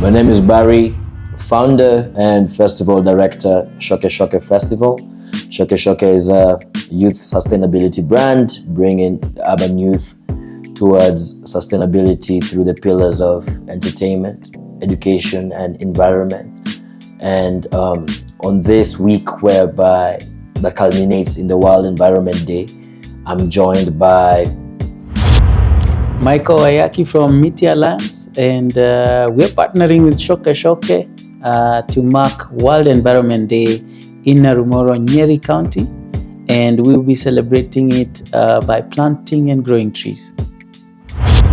My name is Barry, founder and festival director, Shokeshoke Festival. Shokeshoke is a youth sustainability brand, bringing urban youth towards sustainability through the pillars of entertainment, education, and environment. And on this week, whereby that culminates in the World Environment Day, I'm joined by Michael Waiyaki from Miti Alliance, and we're partnering with Shokeshoke to mark World Environment Day in Narumoro, Nyeri County, and we'll be celebrating it by planting and growing trees.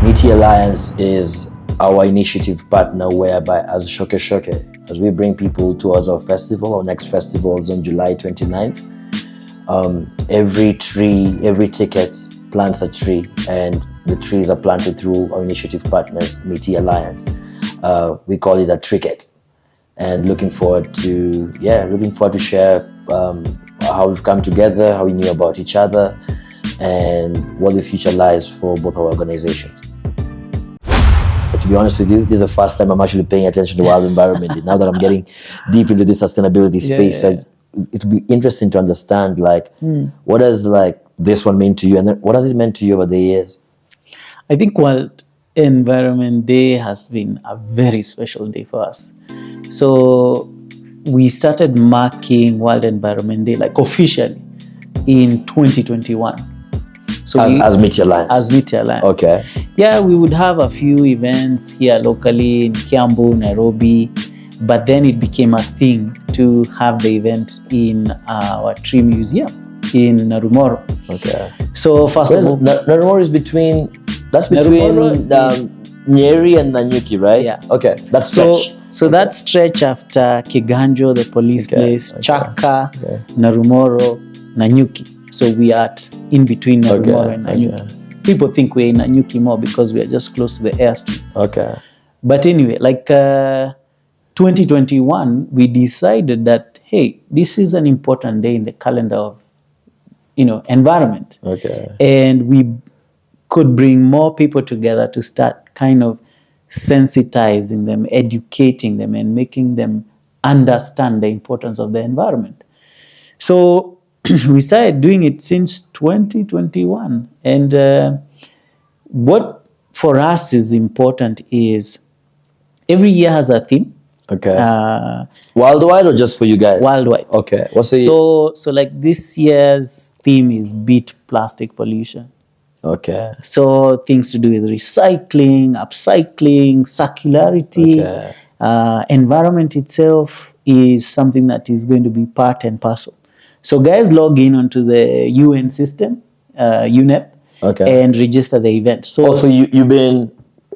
Miti Alliance is our initiative partner, whereby as Shokeshoke, as we bring people towards our festival, our next festival is on July 29th. Every ticket plants a tree, and the trees are planted through our initiative partners, Miti Alliance. We call it a tricket, and looking forward to share how we've come together, how we knew about each other, and what the future lies for both our organizations. But to be honest with you, this is the first time I'm actually paying attention to World Environment Day. Now that I'm getting deep into this sustainability space, so it would be interesting to understand what does this one mean to you, and then what has it meant to you over the years? I think World Environment Day has been a very special day for us. So we started marking World Environment Day officially in 2021. So as Miti Alliance? As Miti Alliance. Okay. Yeah, we would have a few events here locally in Kiambu, Nairobi, but then it became a thing to have the event in our tree museum in Narumoro. Okay. So first of all, Narumoro is between Nyeri and Nanyuki, right? Yeah. Okay. That stretch. So that stretch after Kiganjo, the police place, Chaka, Narumoro, Nanyuki. So we are in between Narumoro and Nanyuki. People think we're in Nanyuki more because we are just close to the airstrip. Okay. But anyway, 2021, we decided that, hey, this is an important day in the calendar of, environment. Okay. And we could bring more people together to start kind of sensitizing them, educating them, and making them understand the importance of the environment. So we started doing it since 2021. And what for us is important is every year has a theme. Okay. Worldwide or just for you guys? Worldwide. Okay. So this year's theme is Beat Plastic Pollution. Okay. So things to do with recycling, upcycling, circularity, environment itself is something that is going to be part and parcel. So guys log in onto the UN system, UNEP, and register the event. So you've been,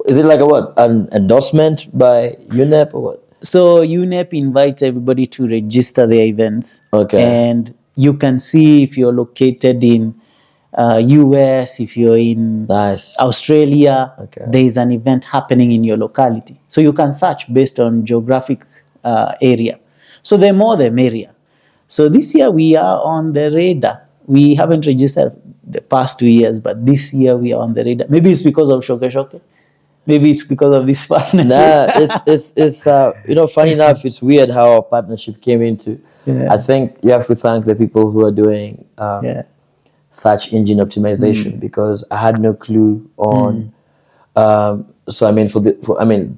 is it an endorsement by UNEP or what? So UNEP invites everybody to register their events. Okay. And you can see if you're located in US, if you're in Australia, there is an event happening in your locality. So you can search based on geographic area. So the more the merrier. So this year we are on the radar. We haven't registered the past 2 years, but this year we are on the radar. Maybe it's because of Shokeshoke. Maybe it's because of this partnership. It's funny enough, it's weird how our partnership came into. Yeah. I think you have to thank the people who are doing search engine optimization, because I had no clue on. To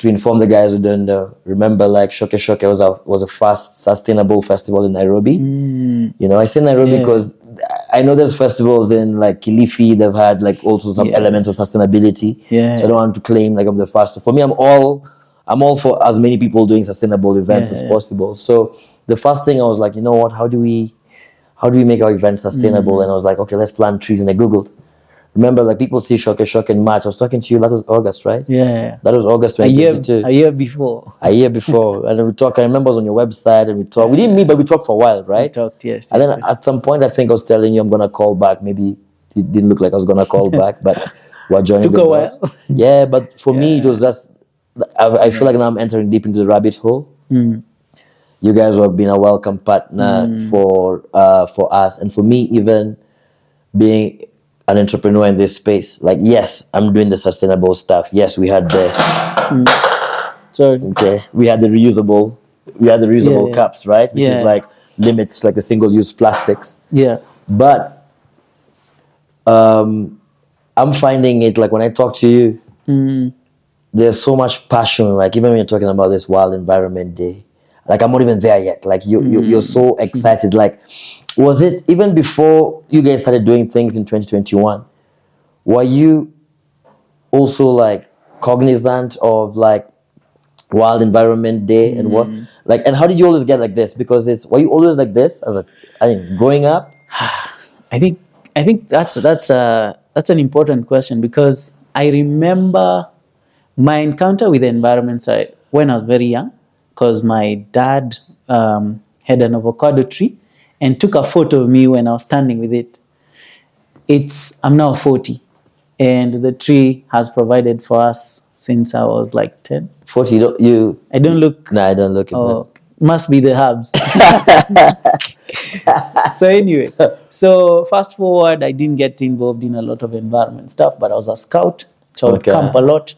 inform the guys who don't know, remember, Shokeshoke was a fast sustainable festival in Nairobi. I say Nairobi because I know there's festivals in Kilifi. They've had also some elements of sustainability. Yeah. So I don't want to claim I'm the first. For me, I'm all for as many people doing sustainable events as possible. So the first thing I was like, you know what? How do we make our events sustainable? And I was like, okay, let's plant trees. And I Googled. Remember, people see Shokeshoke in March. I was talking to you, that was August, right? Yeah. That was August 2022. A year before. A year before. And we talked, I remember I was on your website and we talked. We didn't meet, but we talked for a while, right? We talked, yes. And then at some point, I think I was telling you I'm going to call back. Maybe it didn't look like I was going to call back, but we're joining. Took a while. Yeah, but for me, it was just, I feel like now I'm entering deep into the rabbit hole. You guys have been a welcome partner for us. And for me, even being an entrepreneur in this space, yes, I'm doing the sustainable stuff. Yes, we had the Sorry. Okay. We had the reusable cups, right? Which is like limits like the single-use plastics. Yeah. But I'm finding it like when I talk to you, there's so much passion. Like even when you're talking about this Wild Environment Day, like I'm not even there yet. Like you're so excited. Like, was it even before you guys started doing things in 2021? Were you also like cognizant of like Wild Environment Day and what? Like, and how did you always get like this? Because were you always like this growing up? I think that's an important question, because I remember my encounter with the environment side when I was very young, because my dad had an avocado tree and took a photo of me when I was standing with it. I'm now 40, and the tree has provided for us since I was like 10. 40, I don't look. No, I don't look at Oh, must be the herbs. So anyway, so fast forward, I didn't get involved in a lot of environment stuff, but I was a scout, so I would camp a lot.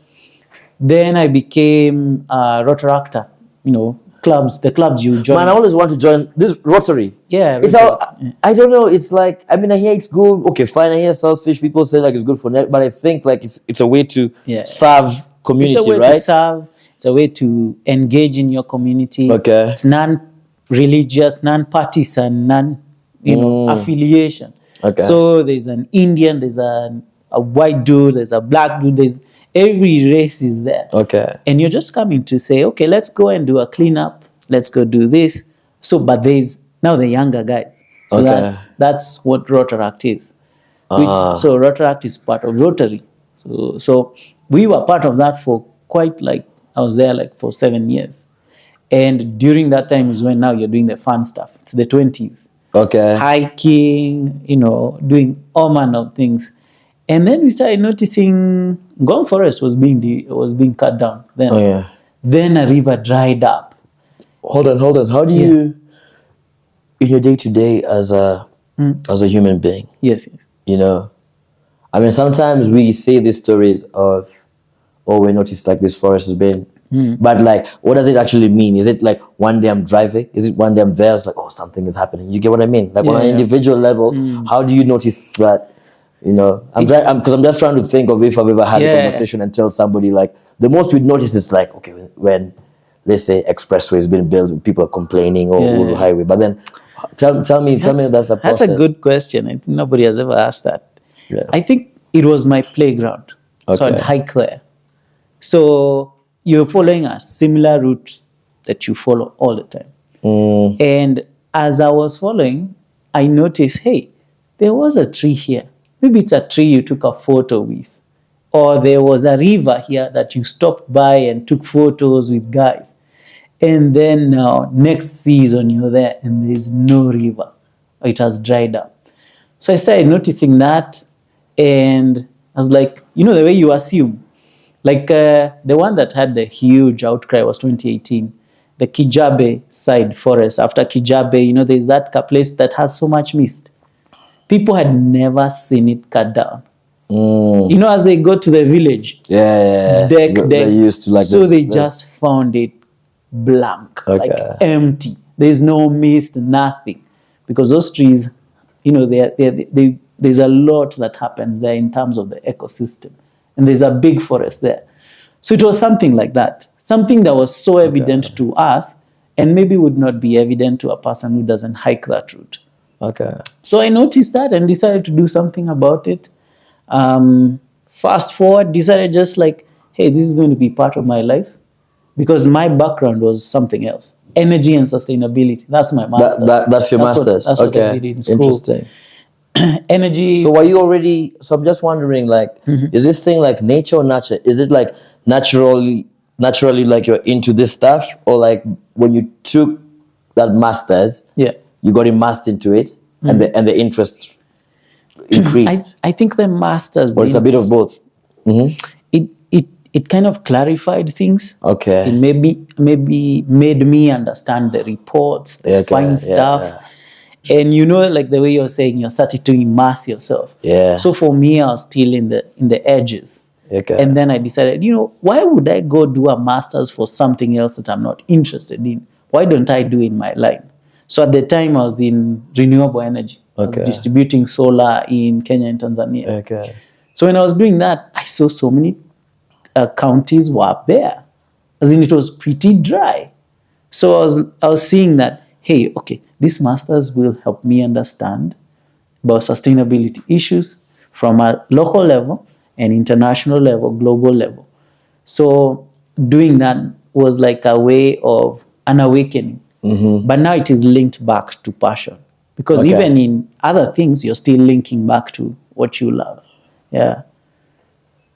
Then I became a Rotaractor, the clubs you join. Man, I always want to join this Rotary. Yeah. It's I don't know, it's like, I mean, I hear it's good. Okay, fine, I hear selfish. People say like it's good for net, but I think like it's a way to serve community, it's a way right? to serve. It's a way to engage in your community. Okay. It's non-religious, non-partisan, affiliation. Okay. So there's an Indian, there's a white dude, there's a black dude, there's every race is there. Okay. And you're just coming to say, okay, let's go and do a cleanup. Let's go do this. So, but there's now the younger guys. So that's what Rotaract is. So Rotaract is part of Rotary. So we were part of that for quite I was there like for 7 years. And during that time is when now you're doing the fun stuff. It's the 20s. Okay. Hiking, doing all manner of things. And then we started noticing Gong Forest was being cut down. Then, then a river dried up. Hold on. How do you, in your day-to-day as a human being? Yes. I mean, sometimes we say these stories of, we noticed like this forest has been, but like, what does it actually mean? Is it like one day I'm driving? Is it one day I'm there? It's like, something is happening. You get what I mean? Like on an individual level, how do you notice that? I'm just trying to think of if I've ever had a conversation and tell somebody like the most we'd notice is like, okay, when let's say expressway has been built, people are complaining or highway. But then tell me that's a process. That's a good question. I think nobody has ever asked that. Yeah. I think it was my playground. So I'd hike there. So you're following a similar route that you follow all the time. And as I was following, I noticed, hey, there was a tree here. Maybe it's a tree you took a photo with. Or there was a river here that you stopped by and took photos with guys. And then now, next season, you're there and there's no river. Or it has dried up. So I started noticing that. And I was like, the way you assume. Like the one that had the huge outcry was 2018. The Kijabe side forest. After Kijabe, there's that place that has so much mist. People had never seen it cut down. As they go to the village, they used to like. So they just found it blank, like empty. There's no mist, nothing, because those trees, there's a lot that happens there in terms of the ecosystem, and there's a big forest there. So it was something like that, something that was so evident to us, and maybe would not be evident to a person who doesn't hike that route. Okay. So I noticed that and decided to do something about it. Fast forward, decided just like, hey, this is going to be part of my life, because my background was something else. Energy and sustainability. That's my master's. That's your master's. That's what I did in school. Interesting. Energy. So were you already, so I'm just wondering, like, is this thing like nature or nurture? Is it like naturally like you're into this stuff, or like when you took that master's, you got immersed into it and the interest increased? I think the master's, or it's a bit of both. It kind of clarified things. Okay. It maybe made me understand the reports, the fine stuff. And like the way you're saying, you're starting to immerse yourself. Yeah. So for me, I was still in the edges. Okay. And then I decided, why would I go do a master's for something else that I'm not interested in? Why don't I do in my line? So at the time I was in renewable energy. I was distributing solar in Kenya and Tanzania. Okay. So when I was doing that, I saw so many counties were bare. As in, it was pretty dry. So I was seeing that, hey, okay, this master's will help me understand about sustainability issues from a local level and international level, global level. So doing that was like a way of an awakening. But now it is linked back to passion. Because even in other things, you're still linking back to what you love. Yeah.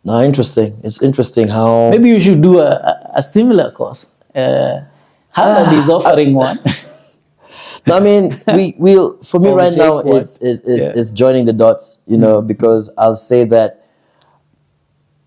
No, interesting. It's interesting how... Maybe you should do a similar course. Harvard is offering one. No, I mean, we'll for me right now, it's joining the dots, because I'll say that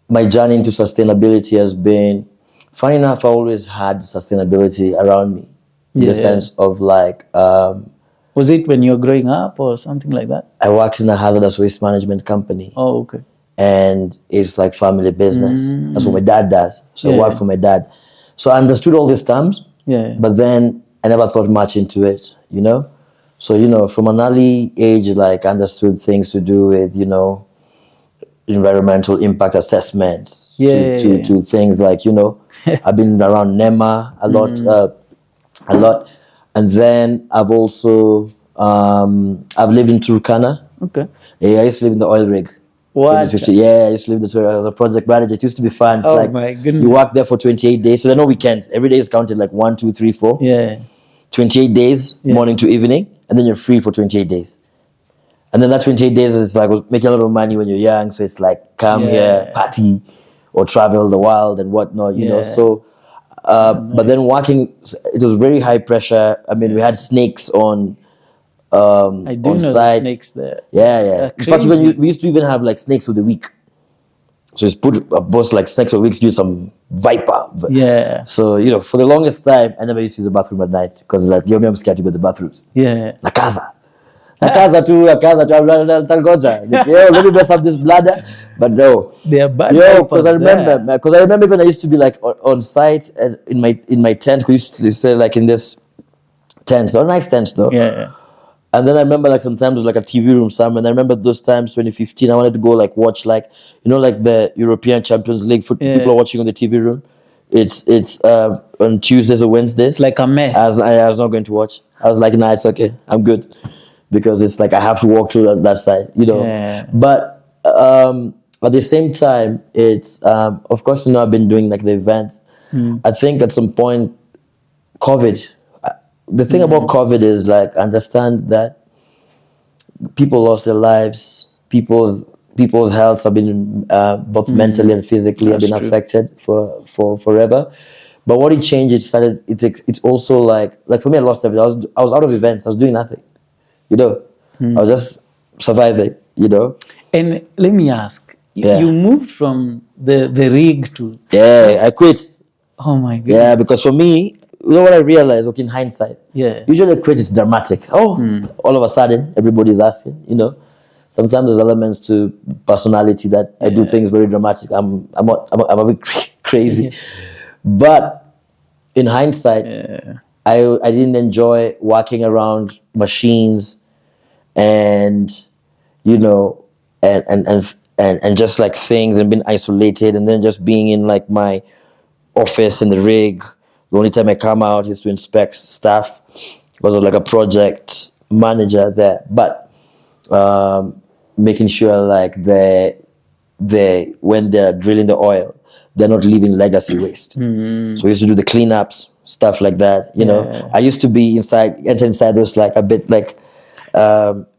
my journey into sustainability has been, funny enough, I always had sustainability around me, in the sense of like... was it when you were growing up or something like that? I worked in a hazardous waste management company. Oh, okay. And it's like family business. That's what my dad does. So I work for my dad. So I understood all these terms, but then I never thought much into it, So, from an early age, like I understood things to do with, environmental impact assessments, to things like, I've been around NEMA a lot. And then I've also, I've lived in Turkana. Okay. Yeah, I used to live in the oil rig. What? 2050. Yeah, I used to live in the I was a project manager. It used to be fun. It's my goodness. You work there for 28 days. So there are no weekends. Every day is counted like 1, 2, 3, 4. Yeah. 28 days, morning to evening. And then you're free for 28 days. And then that 28 days is like making a lot of money when you're young. So it's like come here, party, or travel the world and whatnot, know. So, nice. But then working, it was very high pressure. I mean, we had snakes on I do on know site. the snakes there. Yeah. In fact, we used to even have like snakes of the week. So it's put a boss like snakes of the week, do some viper. Yeah. So, for the longest time, I never used to use the bathroom at night because like, I'm scared to go to the bathrooms. Yeah. La casa tu, talgoja. Let me mess up this bladder. But no. They are bad. Because I remember when I used to be like on site and in my tent, we used to say like in this tent, so nice tents though. Yeah. And then I remember like sometimes it was like a TV room somewhere. And I remember those times 2015, I wanted to go like watch like, like the European Champions League people are watching on the TV room. It's on Tuesdays or Wednesdays. It's like a mess. I was not going to watch. I was like, nah, it's okay. I'm good. Because it's like I have to walk through that side, Yeah. But at the same time, it's of course I've been doing like the events. I think at some point, COVID. The thing about COVID is like understand that people lost their lives. People's health have been both mentally and physically have been affected for forever. But what it changed, it's also like for me, I lost everything. I was out of events. I was doing nothing. I was just surviving. And let me ask, you moved from the rig to... Yeah, I quit. Oh my goodness. Yeah, because for me, what I realized, in hindsight, usually quit is dramatic. All of a sudden, everybody's asking, Sometimes there's elements to personality that I do things very dramatic. I'm a bit crazy. But in hindsight, I didn't enjoy walking around machines and and just like things and being isolated and then just being in like my office in the rig. The only time I come out is to inspect stuff because I was like a project manager there. But making sure like when they're drilling the oil, they're not leaving legacy waste. So we used to do the cleanups, stuff like that. I used to be enter inside those like a bit like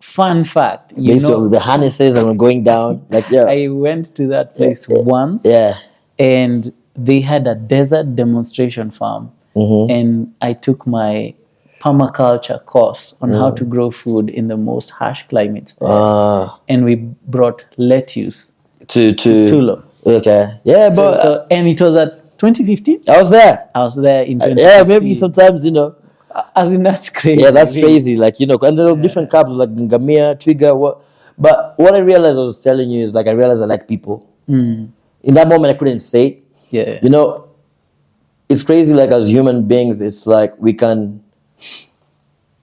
fun fact. The harnesses and we're going down. I went to that place once. Yeah. And they had a desert demonstration farm. And I took my permaculture course on how to grow food in the most harsh climates there. And we brought lettuce to Tulo. Okay. Yeah, but... and it was at 2015? I was there. In 2015. Yeah, maybe sometimes, As in, that's crazy. Yeah, that's crazy. Like, and there were different carbs like Ngamia, Trigger. But what I realized I was telling you is like, I realized I like people. in that moment I couldn't say it. Yeah. You know, it's crazy. Like as human beings, it's like we can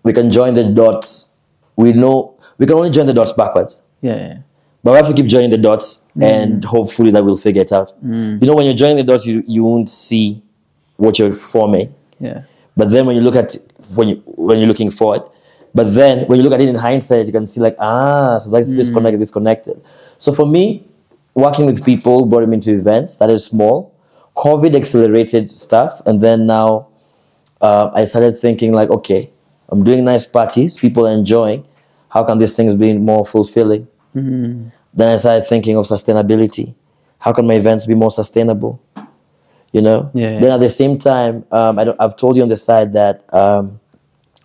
join the dots. We know we can only join the dots backwards. Yeah. But we have to keep joining the dots, and hopefully that we'll figure it out. You know, when you're joining the dots, you won't see what you're forming. Yeah. But then when you look at when you're looking forward, but then when you look at it in hindsight, you can see like, so that's disconnected. So for me, working with people brought me into events that is small. COVID accelerated stuff, and then now I started thinking like, okay, I'm doing nice parties, people are enjoying. How can these things be more fulfilling? Then I started thinking of sustainability. How can my events be more sustainable? You know. Yeah. Then at the same time, I've told you on the side that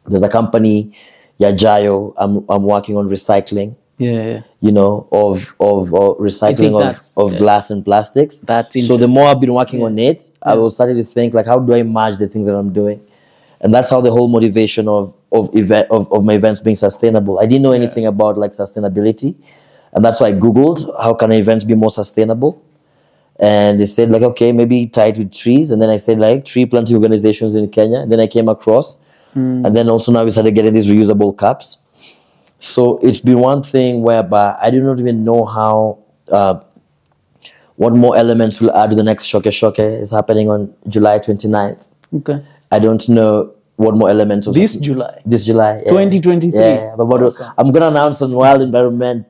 there's a company, Yajayo. I'm working on recycling. Yeah. You know, of recycling of glass and plastics. That's so the more I've been working on it, I was starting to think like, how do I merge the things that I'm doing? And that's how the whole motivation of my events being sustainable. I didn't know anything about like sustainability, and that's why I Googled how can events be more sustainable. And they said like, okay, maybe tied with trees. And then I said like tree planting organizations in Kenya. And then I came across, and then also now we started getting these reusable cups. So it's been one thing whereby I do not even know how, what more elements will add to the next Shokeshoke. Is happening on July 29th. Okay. I don't know what more elements of This July. This July, yeah. 2023. Yeah, but Awesome. I'm gonna announce on Wild Environment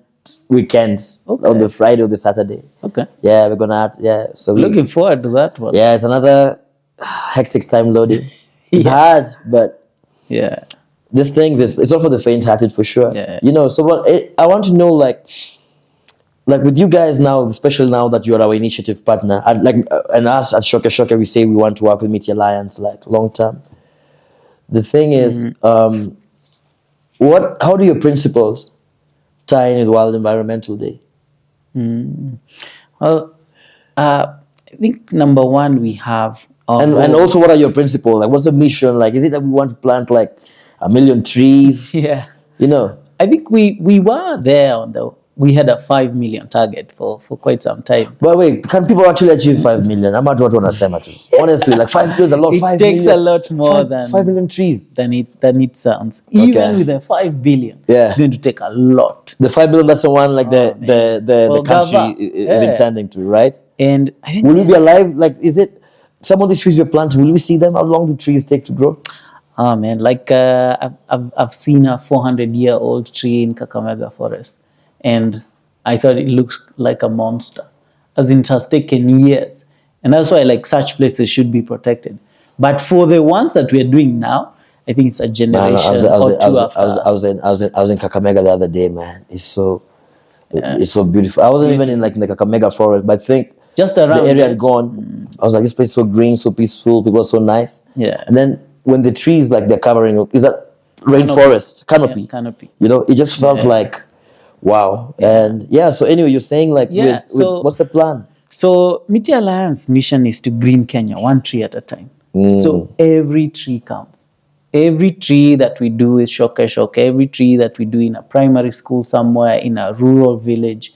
weekend on the Friday or the Saturday. Okay. Yeah, we're gonna add. Yeah, so looking forward to that one. Yeah, it's another hectic time loading. It's hard, but yeah, this thing it's not for the faint-hearted for sure. Yeah. You know. So what I want to know, like with you guys now, especially now that you are our initiative partner, and us at Shokeshoke, we say we want to work with Miti Alliance like long term. The thing is, how do your principles tie in with Wild Environmental Day? Well, I think number one we have, and also what are your principles? Like, what's the mission? Like, is it that we want to plant like 1 million trees? Yeah, you know. I think we were there we had a 5 million target for quite some time. But wait, can people actually achieve 5 million? I'm not what wanasema too. Honestly, like 5 million is a lot. It takes a lot more than 5 million trees than it sounds. Even with the 5 billion, it's going to take a lot. The 5 billion, that's the one like the country is intending to, right? And I think will we be alive? Like, is it some of these trees you're planting? Will we see them? How long do trees take to grow? Oh man, like I've seen a 400-year-old tree in Kakamega Forest. And I thought it looks like a monster, as it has taken years. And that's why like such places should be protected. But for the ones that we're doing now, I think it's a generation or two after us. I was in Kakamega the other day, man. It's so beautiful. I wasn't even in the Kakamega forest, but I think just around the area had gone. I was like, this place is so green, so peaceful, people are so nice. Yeah. And then when the trees like they're covering, is that rainforest canopy? Yeah, canopy. You know, it just felt like wow. And so anyway, you're saying like with what's the plan? So Miti Alliance mission is to green Kenya, 1 tree at a time. So every tree counts. Every tree that we do is Shokeshoke, every tree that we do in a primary school somewhere, in a rural village,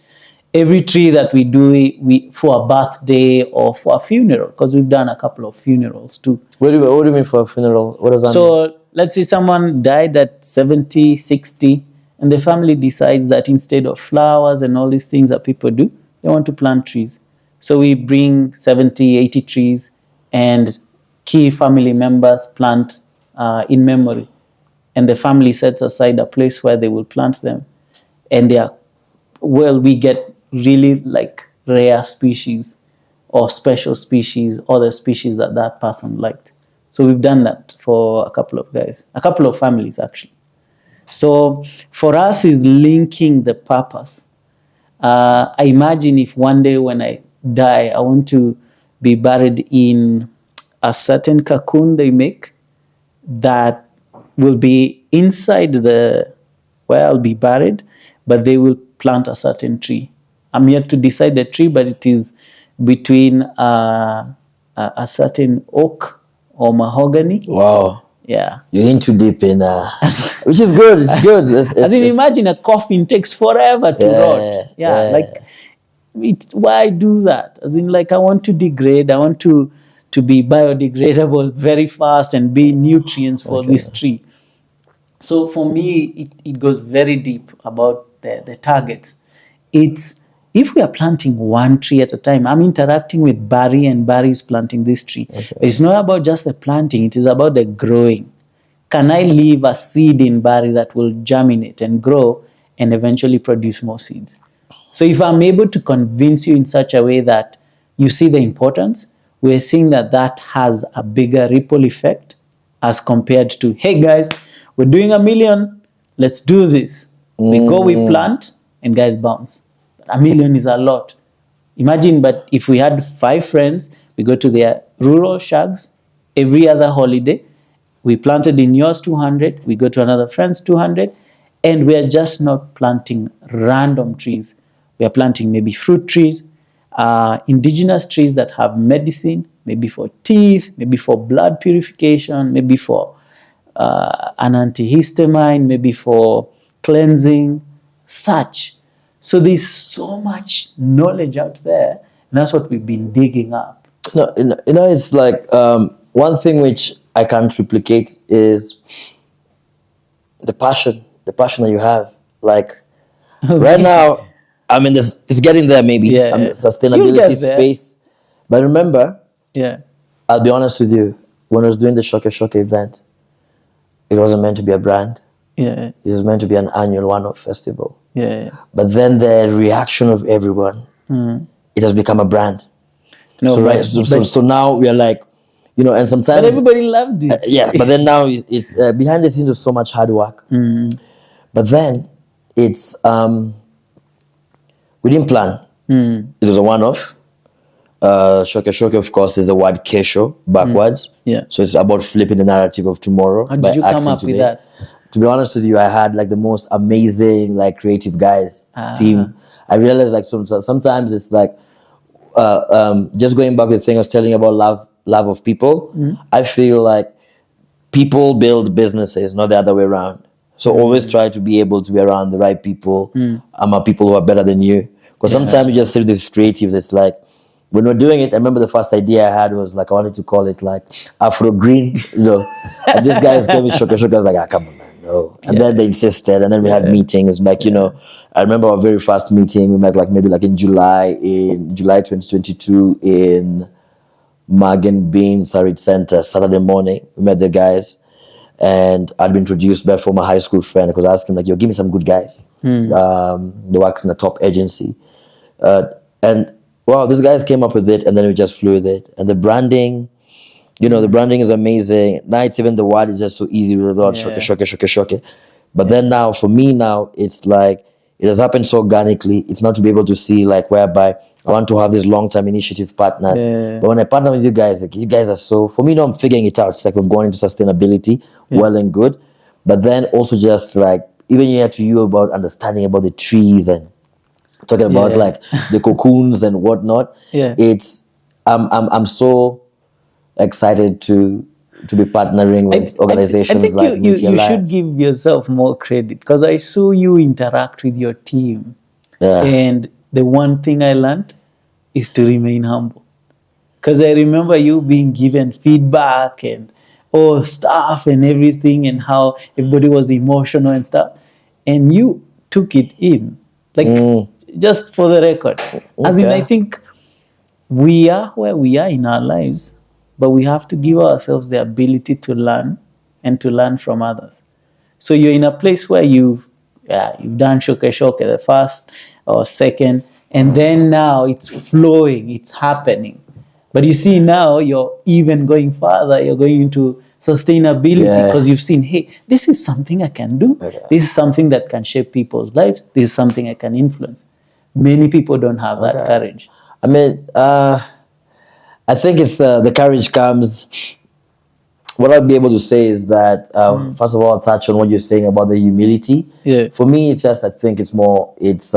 every tree that we do for a birthday or for a funeral, because we've done a couple of funerals too. What do you mean for a funeral? What does that mean? So let's say someone died at 70, 60, and the family decides that instead of flowers and all these things that people do, they want to plant trees. So we bring 70, 80 trees, and key family members plant in memory. And the family sets aside a place where they will plant them. And we get really like rare species or special species, or the species that person liked. So we've done that for a couple of families actually. So for us is linking the purpose. I imagine if one day when I die, I want to be buried in a certain cocoon they make that will be inside where I'll be buried, but they will plant a certain tree. I'm yet to decide the tree, but it is between a certain oak or mahogany. Wow. Yeah. You're in too deep in which is good. It's good. Imagine a coffin takes forever to rot. Yeah. Like why do that? As in, like, I want to degrade. I want to be biodegradable very fast and be nutrients for this tree. So for me, it goes very deep about the targets. It's if we are planting one tree at a time, I'm interacting with Barry and Barry is planting this tree. It's not about just the planting, it is about the growing. Can I leave a seed in Barry that will germinate and grow and eventually produce more seeds? So if I'm able to convince you in such a way that you see the importance, we're seeing that has a bigger ripple effect as compared to, hey guys, we're doing 1 million, let's do this. We go, we plant, and guys bounce. 1 million is a lot. Imagine, but if we had 5 friends, we go to their rural shags every other holiday, we planted in yours 200, we go to another friend's 200, and we are just not planting random trees. We are planting maybe fruit trees, indigenous trees that have medicine, maybe for teeth, maybe for blood purification, maybe for an antihistamine, maybe for cleansing, such. So there's so much knowledge out there, and that's what we've been digging up. No, it's like one thing which I can't replicate is the passion that you have. Like right now, I mean, it's getting there. Maybe I'm in the sustainability space, but remember, I'll be honest with you. When I was doing the Shokeshoke event, it wasn't meant to be a brand. It was meant to be an annual one-off festival. But then the reaction of everyone, it has become a brand. So now we are like, and sometimes... But everybody loved it. But then now it's behind the scenes, there's so much hard work. But then it's... we didn't plan. It was a one-off. Shokeshoke, of course, is the word kesho, backwards. So it's about flipping the narrative of tomorrow. How did you come up with that? To be honest with you, I had like the most amazing, like, creative guys team. I realized like sometimes it's like just going back to the thing I was telling you about love of people. I feel like people build businesses, not the other way around. So always try to be able to be around the right people. People who are better than you. Because sometimes you just see these creatives. It's like when we're doing it. I remember the first idea I had was like I wanted to call it like Afro Green. And these guys came with Shokeshoke. I was like, come on, man. No. And then they insisted, and then we had meetings. Like, I remember our very first meeting. We met like maybe like in July 2022 in Magen Bean Sarit Center, Saturday morning. We met the guys, and I'd been introduced by a former high school friend because I asked him like, "Yo, give me some good guys." They work in a top agency, and wow, these guys came up with it, and then we just flew with it. And the branding. The branding is amazing. Now it's even the word is just so easy with the Shoke. But then now, for me now, it's like, it has happened so organically. It's not to be able to see like whereby I want to have these long-term initiative partners. But when I partner with you guys, like you guys are so, for me now I'm figuring it out. It's like we've gone into sustainability, well and good. But then also just like, even here to you about understanding about the trees and talking about like the cocoons and whatnot. It's, I'm so excited to be partnering with organizations. I think you should give yourself more credit because I saw you interact with your team, and the one thing I learned is to remain humble. Because I remember you being given feedback and stuff and everything, and how everybody was emotional and stuff, and you took it in, like just for the record. As in, I think we are where we are in our lives. But we have to give ourselves the ability to learn and to learn from others. So you're in a place where you've done Shokeshoke the first or second, and then now it's flowing, it's happening. But you see now you're even going further, you're going into sustainability because you've seen, hey, this is something I can do. This is something that can shape people's lives. This is something I can influence. Many people don't have that courage. I mean, I think it's the courage comes. What I'll be able to say is that first of all, I'll touch on what you're saying about the humility. For me, it's just, I think it's more. It's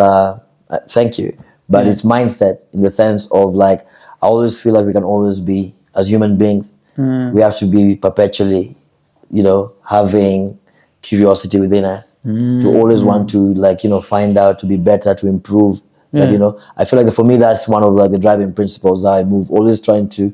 thank you, but it's mindset in the sense of like I always feel like we can always be as human beings. We have to be perpetually, having curiosity within us to always want to like find out, to be better, to improve Like, you know, I feel like for me, that's one of like the driving principles I move, always trying to,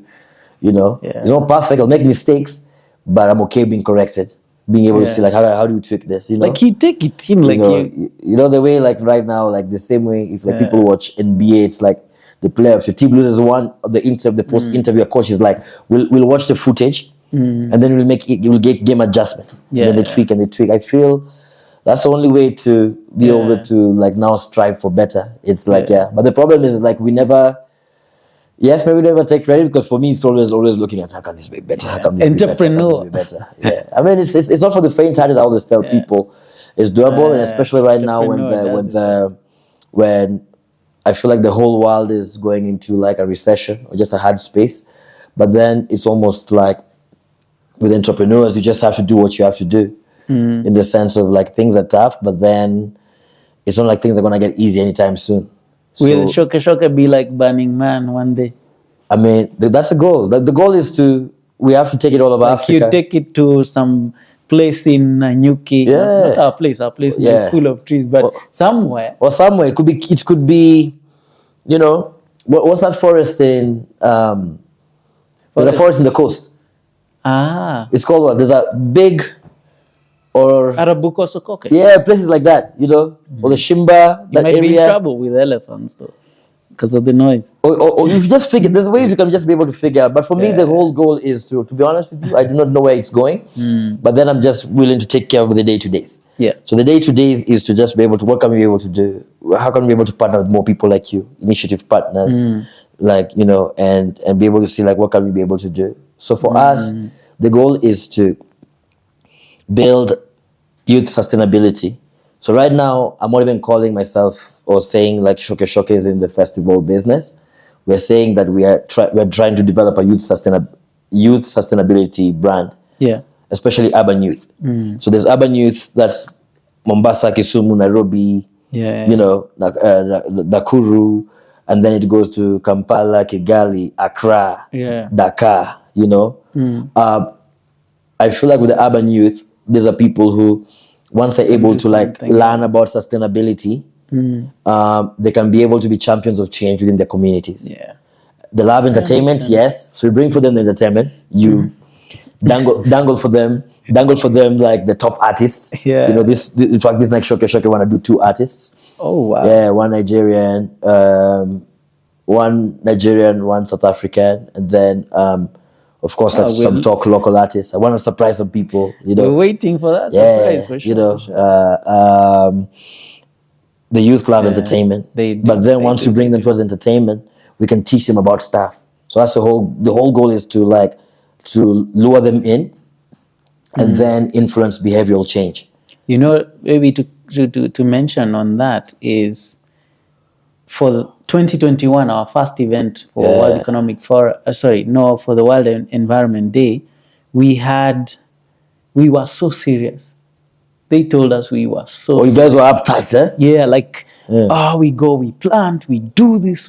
you know, it's not perfect, I'll make mistakes, but I'm okay being corrected. Being able to see like how do you tweak this, you know? Like you take it in, like you know the way like right now, like the same way if like people watch NBA, it's like the player, if your team loses one of the post interview, a coach is like, we'll watch the footage and then we'll get game adjustments. Then they tweak and they tweak. I feel that's the only way to be able to like now strive for better. It's like but the problem is like we never. Yes, maybe never take credit, because for me it's always looking at how can this be better, how can this entrepreneur be better. Yeah, I mean it's not for the faint-hearted. I always tell people it's doable, and especially right now when I feel like the whole world is going into like a recession or just a hard space, but then it's almost like with entrepreneurs you just have to do what you have to do, in the sense of like things are tough, but then it's not like things are gonna get easy anytime soon. Will Shokeshoke be like Burning Man one day? I mean, that's the goal. The goal is we have to take it all over Africa. You take it to some place in Nyuki. Not our place is full of trees, but somewhere. Or somewhere. It could be, you know, what's that forest in, there's a forest in the coast. It's called what? There's a big, or Arabuko Sokoke. Yeah, places like that, you know, or the Shimba. You might be in trouble with elephants though, because of the noise. Or you just figure. There's ways you can just be able to figure out. But for me, the whole goal is to be honest with you, I do not know where it's going, but then I'm just willing to take care of the day-to-days. Yeah. So the day-to-days is to just be able to. What can we be able to do? How can we be able to partner with more people like you, initiative partners, like, you know, and be able to see like what can we be able to do. So for us, the goal is to build youth sustainability. So right now, I'm not even calling myself or saying like Shokeshoke is in the festival business. We're saying that we're trying to develop a youth sustainability brand. Yeah. Especially urban youth. So there's urban youth, that's Mombasa, Kisumu, Nairobi, you know, Nakuru, and then it goes to Kampala, Kigali, Accra, Dakar, you know. I feel like with the urban youth, these are people who, once they're able to like learn about sustainability, they can be able to be champions of change within their communities. Yeah. They love entertainment, yes. So you bring for them the entertainment, you dangle for them like the top artists. Yeah. You know, in fact, this next Shokeshoke want to do 2 artists. Oh wow. Yeah, one Nigerian, one South African, and then of course, some local artists. I want to surprise some people. You know, we're waiting for that surprise for sure. You know, the youth love entertainment, but then once you bring them towards entertainment, we can teach them about stuff. So that's the whole goal is to lure them in, and then influence behavioral change. You know, maybe to mention on that is, for 2021, our first event for World Economic Forum, for the World Environment Day, we were so serious. They told us we were so serious. You guys were uptight, eh? Yeah, we go, we plant, we do this.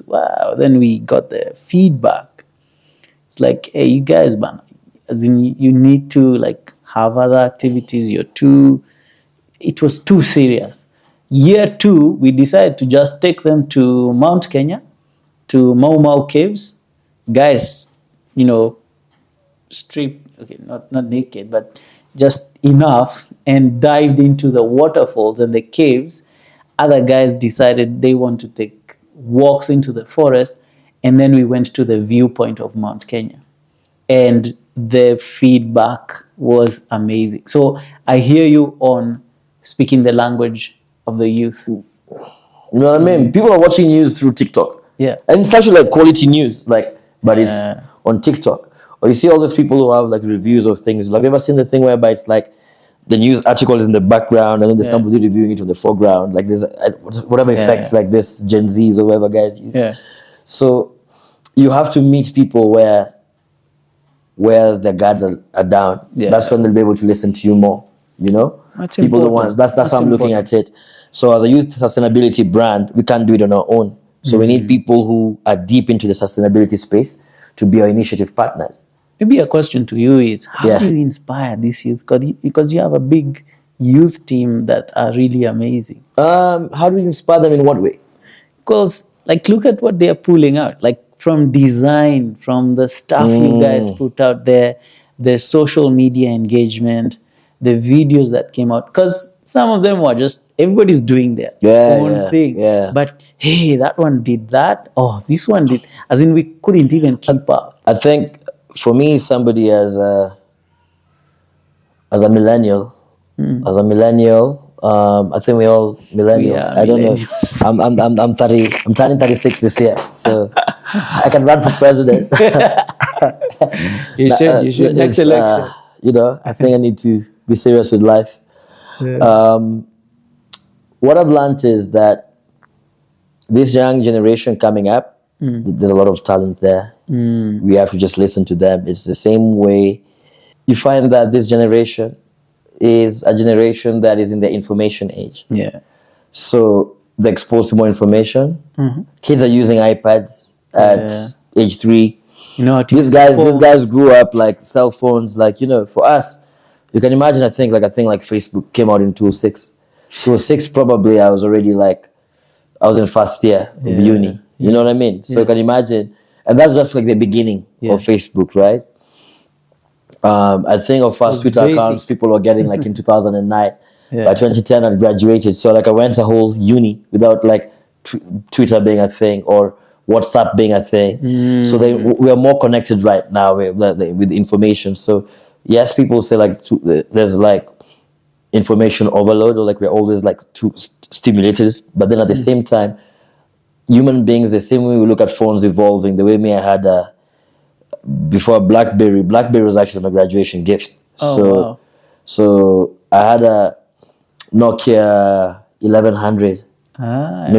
Wow. Then we got the feedback. It's like, hey, you guys, man, as in you need to like have other activities. It was too serious. Year 2, we decided to just take them to Mount Kenya, to Mau Mau Caves. Guys, you know, stripped, okay, not naked, but just enough, and dived into the waterfalls and the caves. Other guys decided they want to take walks into the forest, and then we went to the viewpoint of Mount Kenya. And the feedback was amazing. So I hear you on speaking the language of the youth. You know what I mean? People are watching news through TikTok. Yeah. And it's actually like quality news, but it's on TikTok. Or you see all those people who have like reviews of things. Have you ever seen the thing whereby it's like the news article is in the background and then there's somebody reviewing it on the foreground? Like there's whatever effects like this Gen Zs or whatever guys use. Yeah. So you have to meet people where the guards are down. Yeah. That's when they'll be able to listen to you more. You know? That's people the ones. That's how I'm looking at it. So as a youth sustainability brand, we can't do it on our own. So we need people who are deep into the sustainability space to be our initiative partners. Maybe a question to you is, how do you inspire this youth? Because you have a big youth team that are really amazing. How do we inspire them in what way? Because, like, look at what they are pulling out. Like, from design, from the stuff you guys put out there, the social media engagement, the videos that came out. Because some of them were just, everybody's doing their own thing. Yeah. But, hey, that one did that. Oh, this one did. As in, we couldn't even keep up. I think, for me, somebody as a millennial, I think we all millennials. I don't know. I'm 30. I'm turning 36 this year, so I can run for president. You should. Next election. I think I need to be serious with life. Yeah. What I've learned is that this young generation coming up, there's a lot of talent there. We have to just listen to them. It's the same way you find that this generation is a generation that is in the information age. Yeah. So they're exposed to more information. Kids are using iPads at age 3. These guys grew up like cell phones. Like, for us, you can imagine a thing like Facebook came out in 2006. 2006 probably I was already I was in first year of uni. You know what I mean? So you can imagine, and that's just like the beginning of Facebook, right? I think of first Twitter accounts people were getting like in 2009. By 2010 I graduated, so I went a whole uni without Twitter being a thing or WhatsApp being a thing. So we are more connected right now with information. So yes, people say there's information overload, or we're always too stimulated, but then at the same time, human beings, the same way we look at phones evolving, the way I had before BlackBerry was actually my graduation gift. So I had a Nokia 1100. It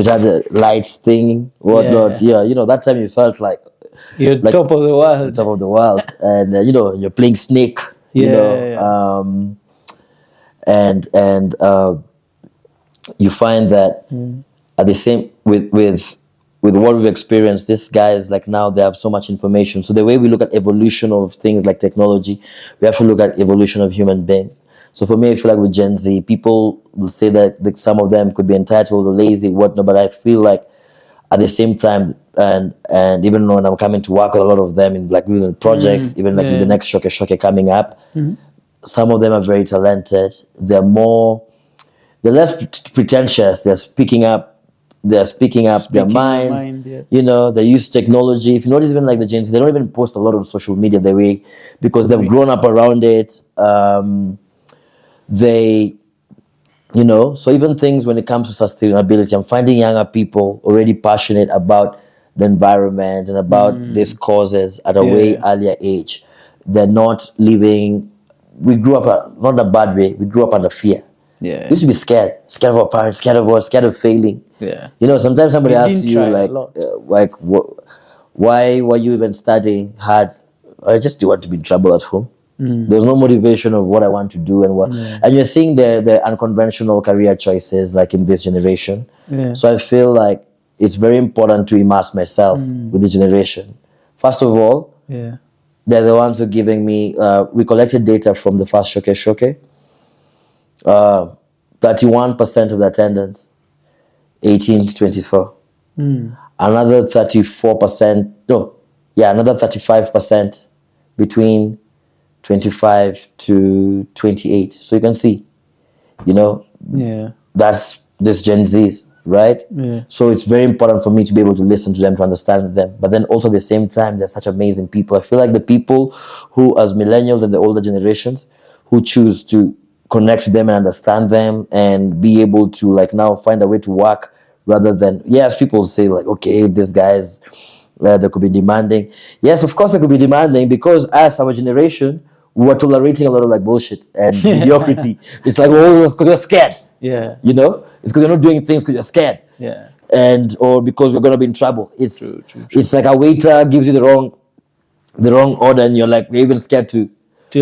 had the lights thing, whatnot. That time you felt like you're top of the world. Top of the world. And you're playing Snake. And you find that at the same with what we've experienced, these guys now they have so much information. So the way we look at evolution of things like technology, we have to look at evolution of human beings. So for me, I feel like with Gen Z, people will say that some of them could be entitled or lazy, whatnot, but I feel like at the same time, and even when I'm coming to work with a lot of them in with projects, even with the next Shokeshoke coming up, some of them are very talented. They're less pretentious. They're speaking up their minds. They use technology. If you notice, even the Gen Z, they don't even post a lot on social media the way, because they've grown up around it. So even things when it comes to sustainability, I'm finding younger people already passionate about the environment and about these causes at a way earlier age. They're not living. We grew up not in a bad way. We grew up under fear. Yeah. We used to be scared of our parents, scared of us, scared of failing. Yeah. Sometimes somebody asks you why were you even studying hard? I just didn't want to be in trouble at home. There's no motivation of what I want to do and what. And you're seeing the unconventional career choices in this generation. So I feel like it's very important to immerse myself with the generation. First of all, they're the ones who are giving me. We collected data from the first Shokeshoke. 31% of the attendance, 18 to 24. Another 34%. Another 35% between 25 to 28. So you can see, that's this Gen Zs, right? So it's very important for me to be able to listen to them, to understand them. But then also at the same time, they're such amazing people. I feel like the people who, as millennials and the older generations, who choose to connect with them and understand them and be able to now find a way to work rather than, yes, people say okay, these guys, they could be demanding. Yes, of course they could be demanding, because as our generation, we were tolerating a lot of bullshit and mediocrity. It's because you're scared. Yeah. It's because you're not doing things because you're scared. Yeah. Or because we're gonna be in trouble. It's true. It's like a waiter gives you the wrong order and you're we're even scared to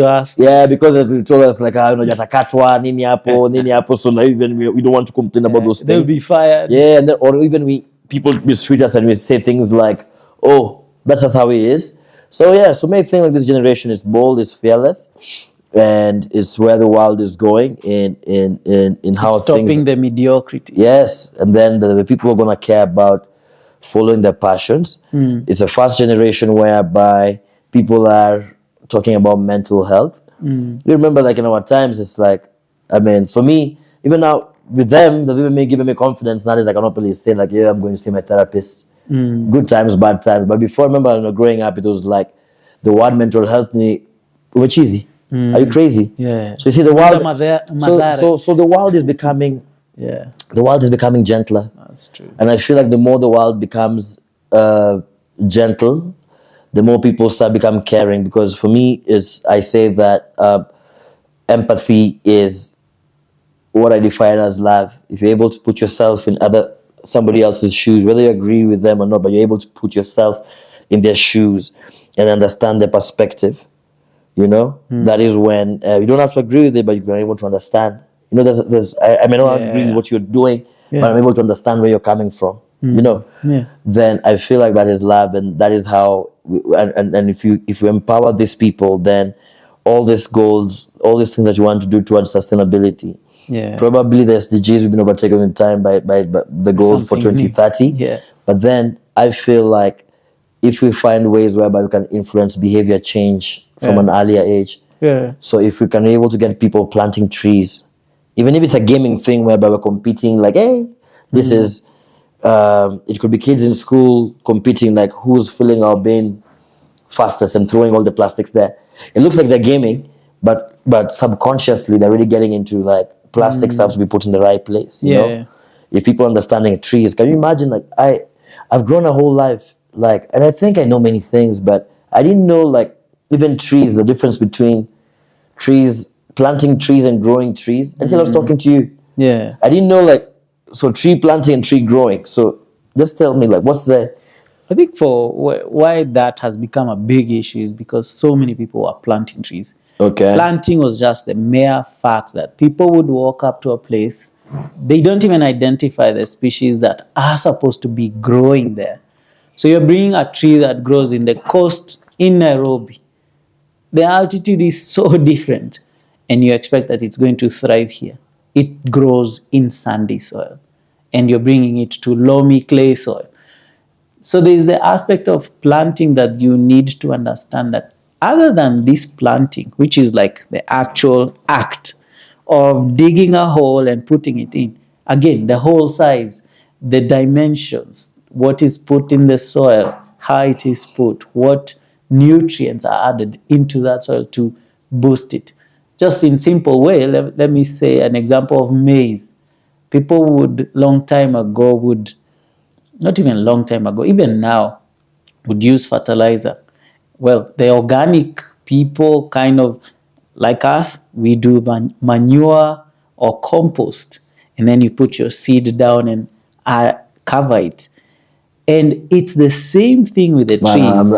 ask. Yeah, because they told us jatakatwa nini hapo, so now even we don't want to complain about those things. They'll be fired. Yeah, and then, or even people mistreat us and we say things like, "Oh, that's just how he is." So may think this generation is bold, is fearless, and it's where the world is going in how stopping things. The mediocrity. Yes, and then the people are gonna care about following their passions. It's a fast generation whereby people are talking about mental health. You remember, like in our times, it's like, I mean, for me, even now with them, they've even given me confidence. Nowadays, I cannot really say like, yeah, I'm going to see my therapist. Good times, bad times. But before, I remember, growing up, it was like the word mental health, we're cheesy. Are you crazy? Yeah. So you see the world. So the world is becoming. Yeah. The world is becoming gentler. That's true. And I feel like the more the world becomes gentle, the more people start become caring. Because for me, I say that empathy is what I define as love. If you're able to put yourself in somebody else's shoes, whether you agree with them or not, but you're able to put yourself in their shoes and understand their perspective, that is when you don't have to agree with it, but you're able to understand. I may not agree with what you're doing, but I'm able to understand where you're coming from. Then I feel like that is love, and that is how. And if you empower these people, then all these goals, all these things that you want to do towards sustainability, probably the SDGs we've been overtaken in time by the goals for 2030. Yeah. But then I feel like if we find ways whereby we can influence behavior change from an earlier age. Yeah. So if we can be able to get people planting trees, even if it's a gaming thing whereby we're competing, like, hey, this is, it could be kids in school competing, like who's filling our bin fastest and throwing all the plastics there. It looks like they're gaming, but subconsciously they're really getting into like plastic stuff to be put in the right place. You know, if people understanding trees, can you imagine? Like I've grown a whole life, like, and I think I know many things, but I didn't know like even trees, the difference between trees, planting trees and growing trees until I was talking to you. Yeah. I didn't know like, so tree planting and tree growing. So just tell me like, what's the... I think for why that has become a big issue is because so many people are planting trees. Okay. Planting was just the mere fact that people would walk up to a place, they don't even identify the species that are supposed to be growing there. So you're bringing a tree that grows in the coast in Nairobi. The altitude is so different, and you expect that it's going to thrive here. It grows in sandy soil, and you're bringing it to loamy clay soil. So there's the aspect of planting that you need to understand that other than this planting, which is like the actual act of digging a hole and putting it in, again, the hole size, the dimensions, what is put in the soil, how it is put, what nutrients are added into that soil to boost it. Just in simple way, let me say an example of maize. People would, even now, would use fertilizer. Well, the organic people, kind of like us, we do manure or compost, and then you put your seed down and cover it. And it's the same thing with the trees.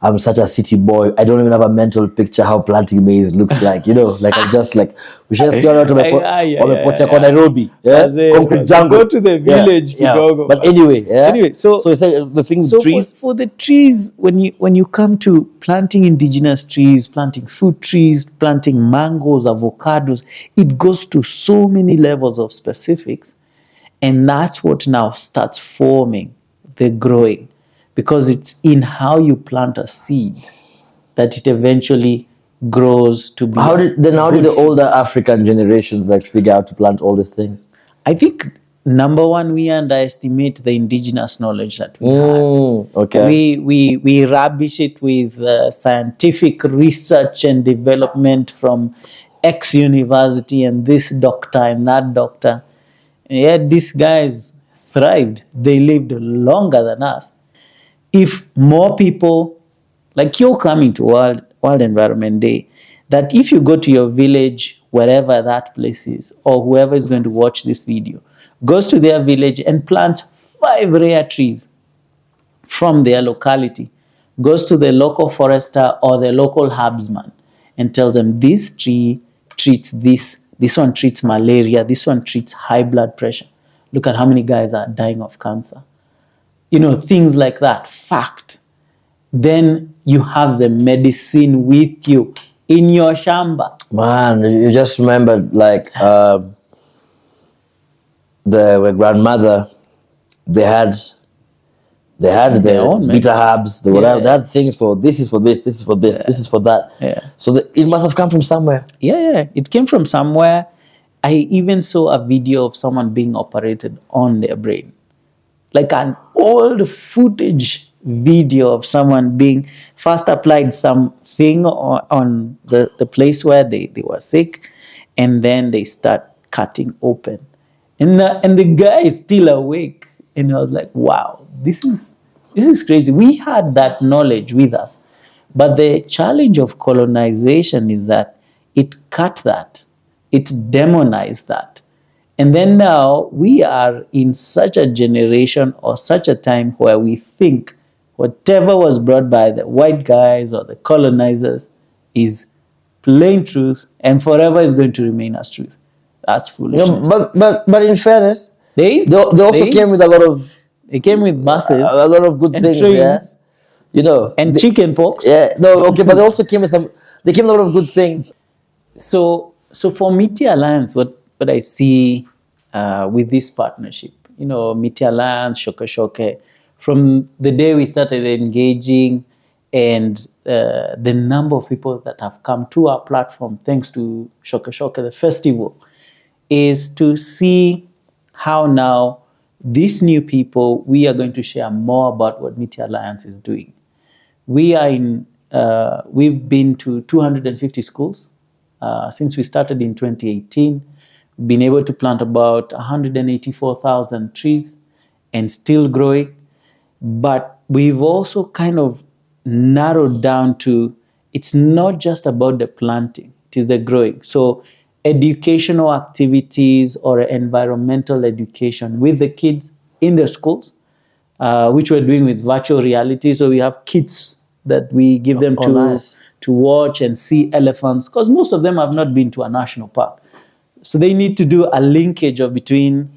I'm such a city boy. I don't even have a mental picture how planting maize looks like. Like I'm just like, we should just go out to Nairobi. Concrete jungle. Go to the village. But anyway, so it's like the thing. So trees. For the trees, when you come to planting indigenous trees, planting fruit trees, planting mangoes, avocados, it goes to so many levels of specifics. And that's what now starts forming the growing, because it's in how you plant a seed that it eventually grows to be. How did the older African generations like figure out to plant all these things? I think number one, we underestimate the indigenous knowledge that we had. Okay. We rubbish it with scientific research and development from X university and this doctor and that doctor. And yet these guys thrived. They lived longer than us. If more people, like you're coming to World Environment Day, that if you go to your village, wherever that place is, or whoever is going to watch this video, goes to their village and plants 5 rare trees from their locality, goes to the local forester or the local herbsman and tells them this tree treats this one treats malaria, this one treats high blood pressure. Look at how many guys are dying of cancer. Things like that, facts. Then you have the medicine with you in your shamba. Man, you just remembered like my grandmother they had Their the own bitter herbs, the whatever. Yeah. They had things for this is for this, this is for this, this is for that. Yeah. So it must have come from somewhere. Yeah, it came from somewhere. I even saw a video of someone being operated on their brain, like an old footage video of someone being first applied something on the place where they were sick, and then they start cutting open. And the guy is still awake. And I was like, wow, this is crazy. We had that knowledge with us. But the challenge of colonization is that it cut that, it demonized that. And then now we are in such a generation or such a time where we think whatever was brought by the white guys or the colonizers is plain truth and forever is going to remain as truth. That's foolishness. But in fairness, they also came with a lot of. They came with buses, a lot of good and things, trains, and chicken pox. Yeah, no, okay, but they also came with some. They came with a lot of good things. So for Miti Alliance, what I see with this partnership, Miti Alliance, Shokeshoke, from the day we started engaging, and the number of people that have come to our platform thanks to Shokeshoke, the festival, is to see how now these new people, we are going to share more about what Miti Alliance is doing. We are we've been to 250 schools since we started in 2018. We've been able to plant about 184,000 trees and still growing. But we've also kind of narrowed down to, it's not just about the planting, it is the growing. So educational activities or environmental education with the kids in their schools, which we're doing with virtual reality. So we have kits that we give them to watch and see elephants, because most of them have not been to a national park. So they need to do a linkage of between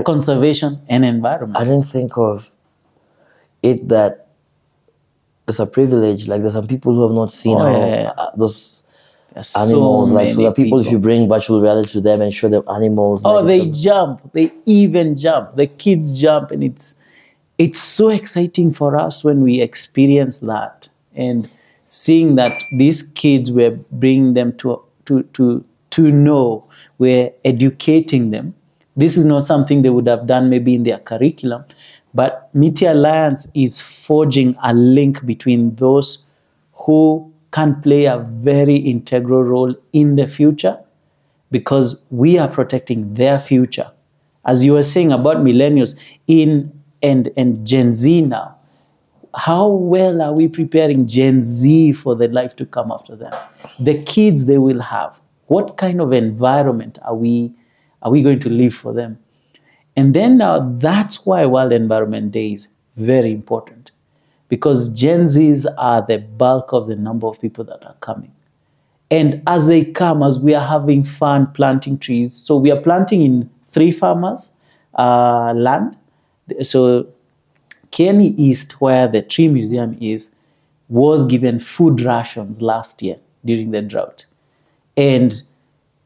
conservation and environment. I didn't think of it that it's a privilege. Like there's some people who have not seen those animals. So the people, if you bring virtual reality to them and show them animals, they jump. They even jump. The kids jump, and it's so exciting for us when we experience that and seeing that these kids, we're bringing them to know, we're educating them. This is not something they would have done maybe in their curriculum, but Miti Alliance is forging a link between those who can play a very integral role in the future, because we are protecting their future. As you were saying about millennials and Gen Z now, how well are we preparing Gen Z for the life to come after them? The kids they will have, what kind of environment are we going to live for them? And then now that's why World Environment Day is very important, because Gen Zs are the bulk of the number of people that are coming. And as they come, as we are having fun planting trees, so we are planting in 3 farmers' land. So Kenny East, where the tree museum is, was given food rations last year during the drought. And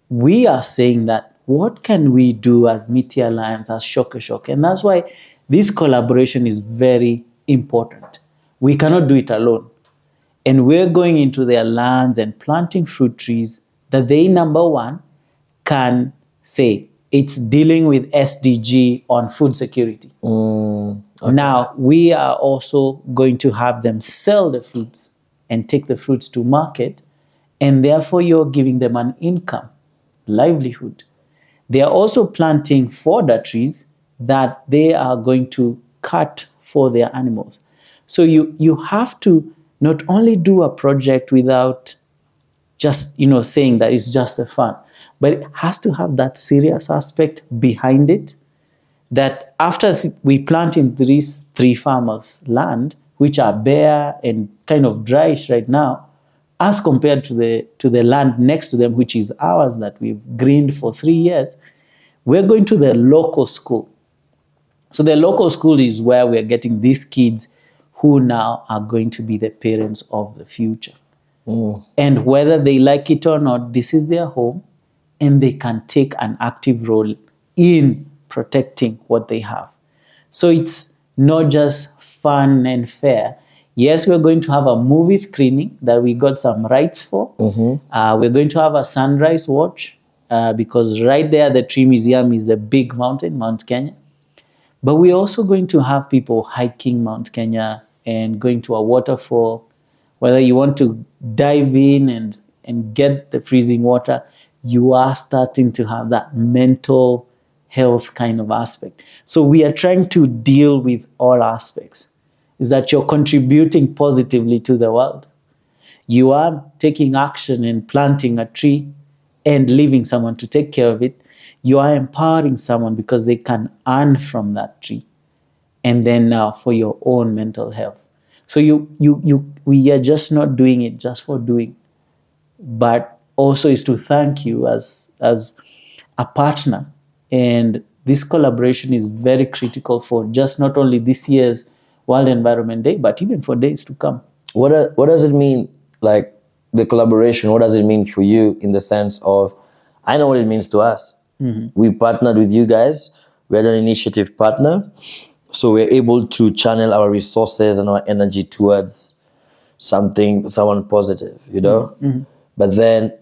we are saying that, what can we do as Miti Alliance, as Shokeshoke? And that's why this collaboration is very important. We cannot do it alone. And we're going into their lands and planting fruit trees that they, number one, can say it's dealing with SDG on food security. Okay. Now, we are also going to have them sell the fruits and take the fruits to market, and therefore you're giving them an income, livelihood. They are also planting fodder trees that they are going to cut for their animals. So you have to not only do a project without just saying that it's just a fun, but it has to have that serious aspect behind it, that after we plant in these 3 farmers' land, which are bare and kind of dryish right now, as compared to the land next to them, which is ours, that we've greened for 3 years, we're going to the local school. So the local school is where we're getting these kids who now are going to be the parents of the future. And whether they like it or not, this is their home, and they can take an active role in protecting what they have. So it's not just fun and fair. Yes, we're going to have a movie screening that we got some rights for. We're going to have a sunrise watch because right there at the Tree Museum is a big mountain, Mount Kenya. But we're also going to have people hiking Mount Kenya and going to a waterfall. Whether you want to dive in and get the freezing water, you are starting to have that mental health kind of aspect. So we are trying to deal with all aspects. Is that you're contributing positively to the world. You are taking action and planting a tree and leaving someone to take care of it. You are empowering someone because they can earn from that tree. And then now for your own mental health. So we are just not doing it just for doing, but also is to thank you as a partner. And this collaboration is very critical for just not only this year's World Environment Day, but even for days to come. What does it mean, like the collaboration? What does it mean for you in the sense of, I know what it means to us. We partnered with you guys. We're an initiative partner. So we're able to channel our resources and our energy towards someone positive, you know? But then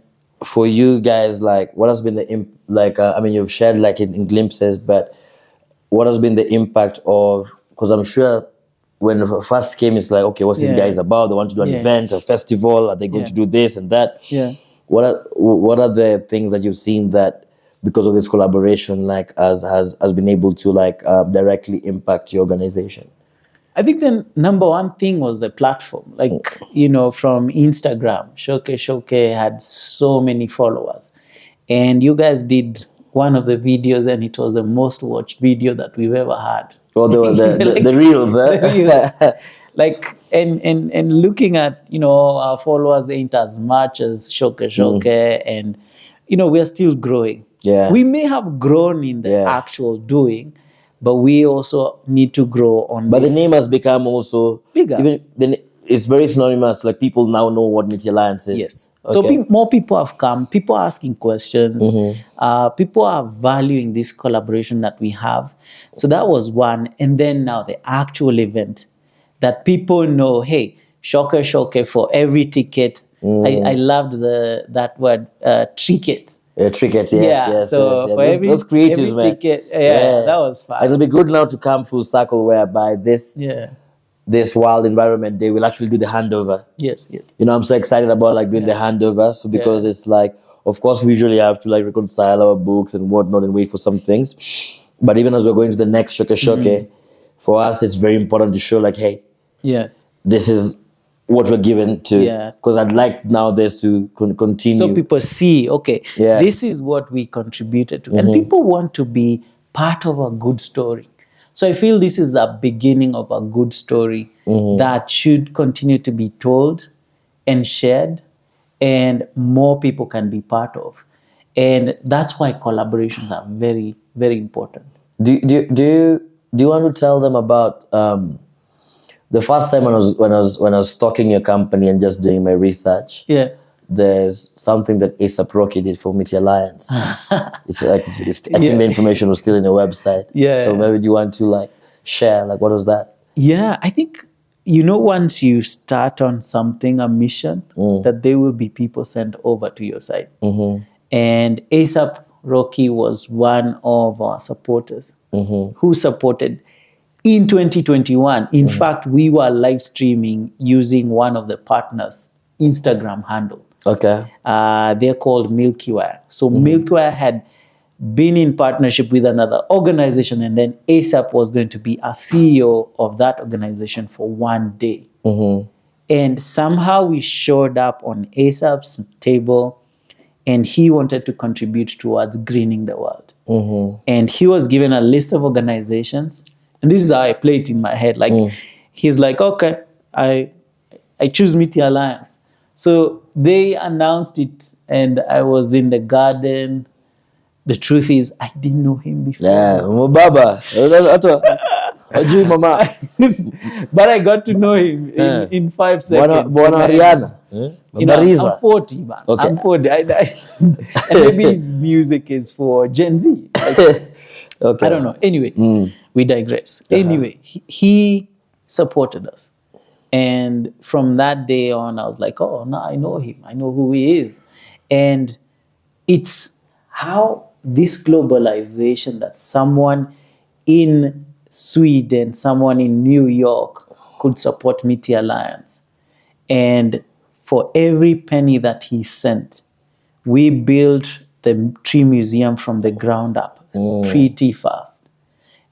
for you guys, like what has been the, I mean, you've shared like in glimpses, but what has been the impact of, because I'm sure when it first came, it's like, okay, what's these guys about? They want to do an event, a festival. Are they going to do this and that? Yeah. What are the things that you've seen that because of this collaboration, like has been able to like directly impact your organization? I think the number one thing was the platform. Like, from Instagram, Shokeshoke had so many followers. And you guys did one of the videos and it was the most watched video that we've ever had. Oh, the reels, eh? The reels. Like, and looking at, our followers ain't as much as Shokeshoke and, we're still growing. Yeah. We may have grown in the actual doing, but we also need to grow on But this. the name has become also bigger. Even it's very synonymous. Like people now know what Miti Alliance is. Yes. Okay. So more people have come. People are asking questions. People are valuing this collaboration that we have. So that was one. And then now the actual event that people know, hey, Shokeshoke for every ticket. I loved that word, ticket. Tricket, yes. So for those creatives, every man. ticket, that was fun. It'll be good now to come full circle whereby this World Environment Day will actually do the handover. Yes. I'm so excited about like doing the handover. So because it's like, of course, we usually have to like reconcile our books and whatnot and wait for some things. But even as we're going to the next Shokeshoke, for us, it's very important to show like, hey, this is what we're given to, because I'd like now this to continue. So people see, okay, this is what we contributed to. And people want to be part of a good story. So I feel this is a beginning of a good story that should continue to be told and shared, and more people can be part of. And that's why collaborations are very, very important. Do you want to tell them about the first time when I was stalking your company and just doing my research? There's something that ASAP Rocky did for Miti Alliance. I think the information was still in the website. So maybe you want to like share, like what was that? Yeah, I think, once you start on something, a mission, that there will be people sent over to your site. And ASAP Rocky was one of our supporters who supported in 2021. In fact, we were live streaming using one of the partners' Instagram handle. Okay. They're called Milky Way. So Milky Way had been in partnership with another organization, and then ASAP was going to be a CEO of that organization for one day. And somehow we showed up on ASAP's table, and he wanted to contribute towards greening the world. And he was given a list of organizations, and this is how I play it in my head. Like, he's like, okay, I choose Miti Alliance. So they announced it, and I was in the garden. The truth is, I didn't know him before. Yeah, Baba. Mama. But I got to know him in 5 seconds. I'm 40, man. Okay. I'm 40. And maybe his music is for Gen Z. Okay. I don't know. Anyway, we digress. Anyway, he supported us. And from that day on, I was like, oh, no, I know him. I know who he is. And it's how this globalization that someone in Sweden, someone in New York could support Miti Alliance. And for every penny that he sent, we built the tree museum from the ground up pretty fast.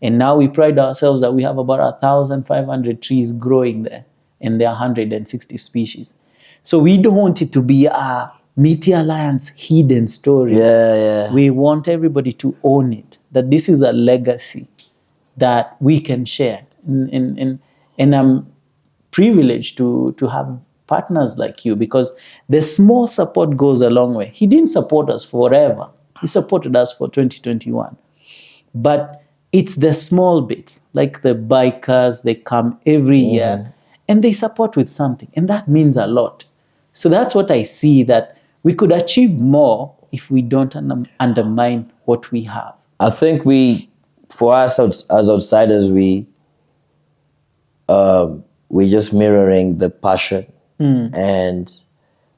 And now we pride ourselves that we have about 1,500 trees growing there, and there are 160 species. So we don't want it to be a Miti Alliance hidden story. Yeah. We want everybody to own it, that this is a legacy that we can share. And I'm privileged to have partners like you, because the small support goes a long way. He didn't support us forever. He supported us for 2021. But it's the small bits, like the bikers, they come every year and they support with something. And that means a lot. So that's what I see, that we could achieve more if we don't undermine what we have. I think for us as outsiders, we just mirroring the passion and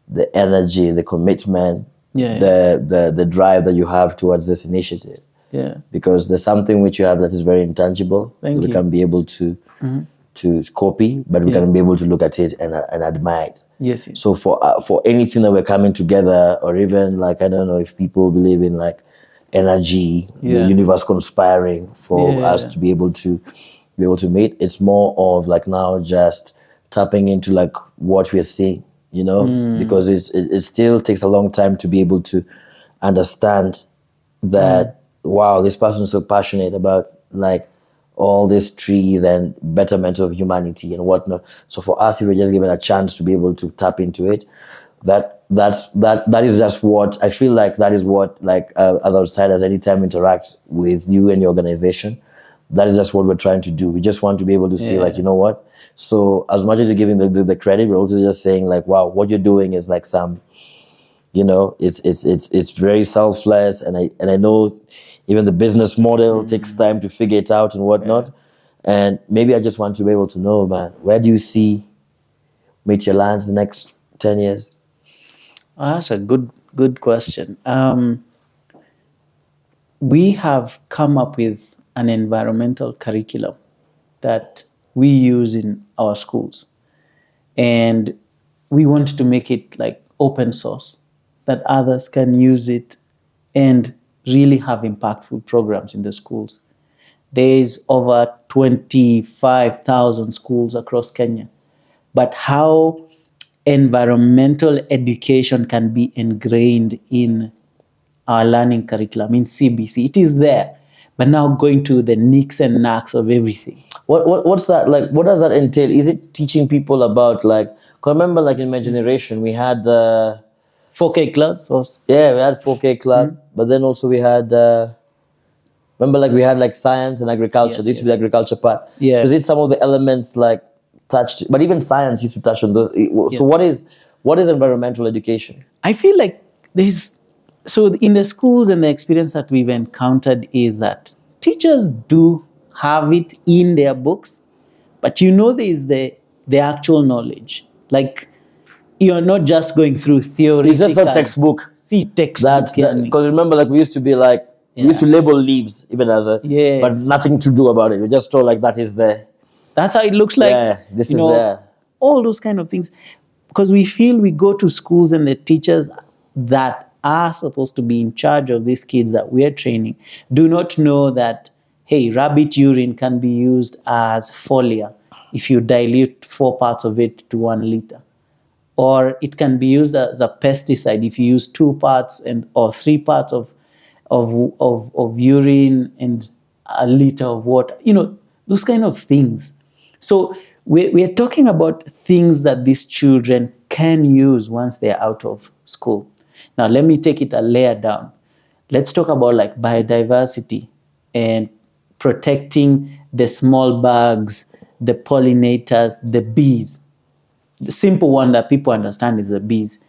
the energy, the commitment, the drive that you have towards this initiative. Yeah. Because there's something which you have that is very intangible. Thank we you. can be able to copy, but we can be able to look at it and admire it. Yes. So for anything that we're coming together, or even like, I don't know if people believe in like energy, the universe conspiring for us to be able to meet. It's more of like now just tapping into like what we're seeing, because it still takes a long time to be able to understand that wow, this person is so passionate about like all these trees and betterment of humanity and whatnot. So for us, if we're just given a chance to be able to tap into it, that is just what I feel like. That is what, like, as outsiders, anytime we interact with you and your organization, that is just what we're trying to do. We just want to be able to see, like, you know what? So as much as you're giving the credit, we're also just saying like, wow, what you're doing is like some, it's very selfless, and I know even the business model takes time to figure it out and whatnot. And maybe I just want to be able to know, man, where do you see Miti Alliance the next 10 years? Oh, that's a good question. We have come up with an environmental curriculum that we use in our schools, and we want to make it like open source, that others can use it and really have impactful programs in the schools. There's over 25,000 schools across Kenya. But how environmental education can be ingrained in our learning curriculum, in CBC, it is there. But now going to the nicks and knacks of everything. What's that like? What does that entail? Is it teaching people about like? Cause remember, like in my generation, we had the 4K clubs. We had 4K club, but then also we had. Remember, like we had like science and agriculture. This used to be the agriculture part. Yeah. So is it some of the elements like touched? But even science used to touch on those. So what is environmental education? I feel like so in the schools, and the experience that we've encountered is that teachers do have it in their books, but there is the actual knowledge. Like, you're not just going through theory. It's just a textbook. Textbook. Because remember, like we used to be like, we used to label leaves even as but nothing to do about it. We just told like that is there. That's how it looks like. Yeah, this is there. All those kind of things. Because we feel we go to schools and the teachers that are supposed to be in charge of these kids that we're training do not know that, hey, rabbit urine can be used as foliar if you dilute 4 parts of it to 1 liter. Or it can be used as a pesticide if you use 2 parts or 3 parts of urine and a liter of water. Those kind of things. So we're talking about things that these children can use once they're out of school. Now, let me take it a layer down. Let's talk about like biodiversity and protecting the small bugs, the pollinators, the bees. The simple one that people understand is the bees.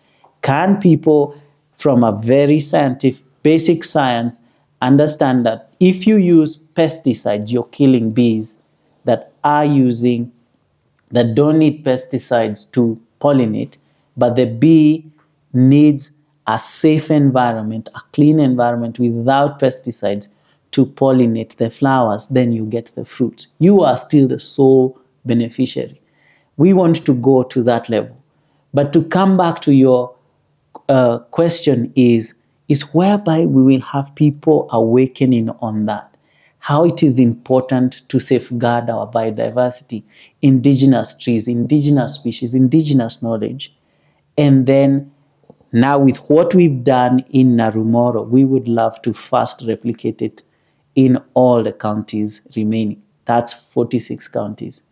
Can people, from a very scientific, basic science, understand that if you use pesticides, you're killing bees that don't need pesticides to pollinate, but the bee needs a safe environment, a clean environment without pesticides to pollinate the flowers, then you get the fruits. You are still the sole beneficiary. We want to go to that level. But to come back to your question is whereby we will have people awakening on that, how it is important to safeguard our biodiversity, indigenous trees, indigenous species, indigenous knowledge. And then now with what we've done in Narumoro, we would love to fast replicate it in all the counties remaining. That's 46 counties.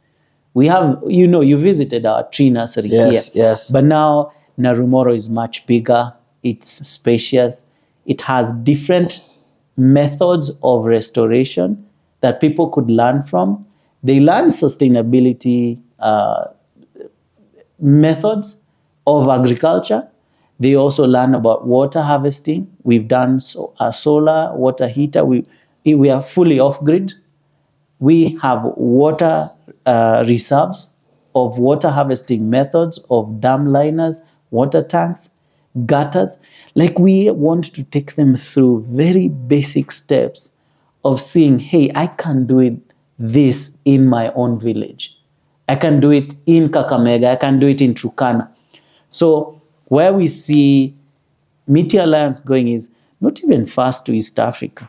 We have, you visited our tree nursery here. Yes. But now Narumoro is much bigger. It's spacious. It has different methods of restoration that people could learn from. They learn sustainability methods of agriculture. They also learn about water harvesting. We've done a solar water heater. We are fully off-grid. We have water reserves of water harvesting methods, of dam liners, water tanks, gutters. Like, we want to take them through very basic steps of seeing, hey, I can do this in my own village. I can do it in Kakamega. I can do it in Turkana. So where we see Miti Alliance going is not even fast to East Africa.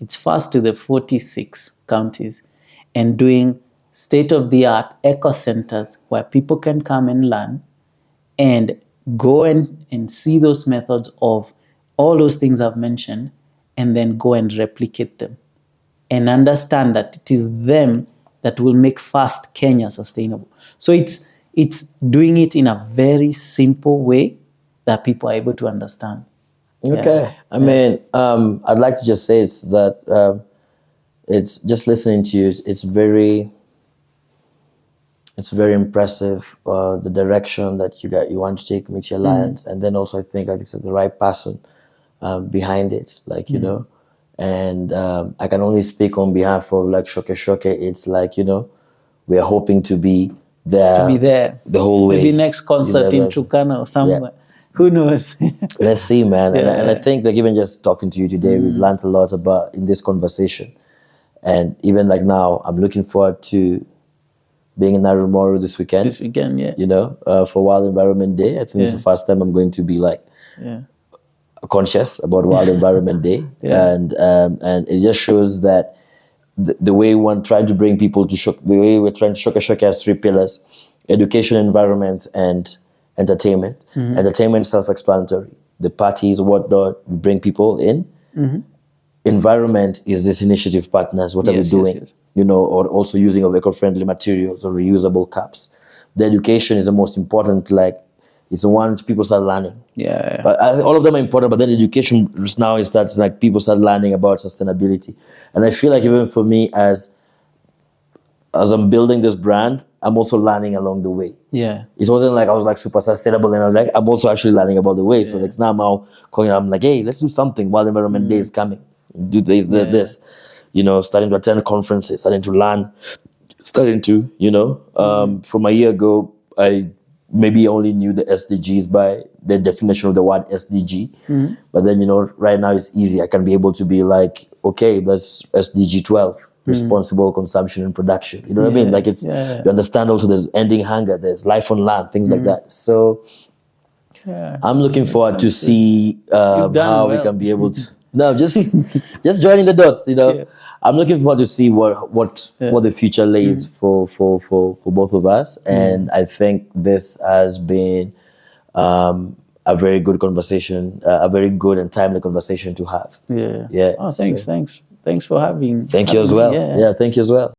It's fast to the 46 counties and doing state-of-the-art eco centers where people can come and learn and go and see those methods of all those things I've mentioned, and then go and replicate them and understand that it is them that will make fast Kenya sustainable. So it's doing it in a very simple way that people are able to understand. Okay. I mean, I'd like to just say it's just listening to you. It's very impressive, the direction that you want to take Miti Alliance, and then also I think, like I said, the right person behind it, and I can only speak on behalf of Shokeshoke. It's we are hoping to be there the whole way. Maybe next concert in Turkana or somewhere. Yeah. Who knows? Let's see, man. Yeah. And I think that even just talking to you today, we've learned a lot about in this conversation. And even now, I'm looking forward to being in Narumoro this weekend. This weekend, yeah. For World Environment Day. I think it's the first time I'm going to be conscious about World Environment Day. Yeah. And it just shows that the way one tried to bring people to the way we're trying to Shokeshoke has three pillars: education, environment, and entertainment. Mm-hmm. Entertainment is self-explanatory. The parties, whatnot, we bring people in. Mm-hmm. Environment is this initiative partners. What are we doing? Yes. Or also using of eco-friendly materials or reusable cups. The education is the most important. It's the one people start learning. Yeah. But all of them are important. But then education now it starts people start learning about sustainability. And I feel like even for me, as I'm building this brand, I'm also learning along the way. Yeah. It wasn't I was super sustainable and I was I'm also actually learning about the way. So now I'm hey, let's do something. World Environment Day is coming. Do this, starting to attend conferences, starting to learn, from a year ago, I maybe only knew the SDGs by the definition of the word SDG. Mm-hmm. But then, right now it's easy. I can be able to be okay, that's SDG 12. Responsible consumption and production. You know what I mean? You understand also there's ending hunger, there's life on land, things like that. So I'm looking forward to see how we can be able to. No, just joining the dots. I'm looking forward to see what the future lays for both of us, and I think this has been a very good conversation, a very good and timely conversation to have. Yeah. Oh, thanks for having. Thank you as well. Yeah, thank you as well.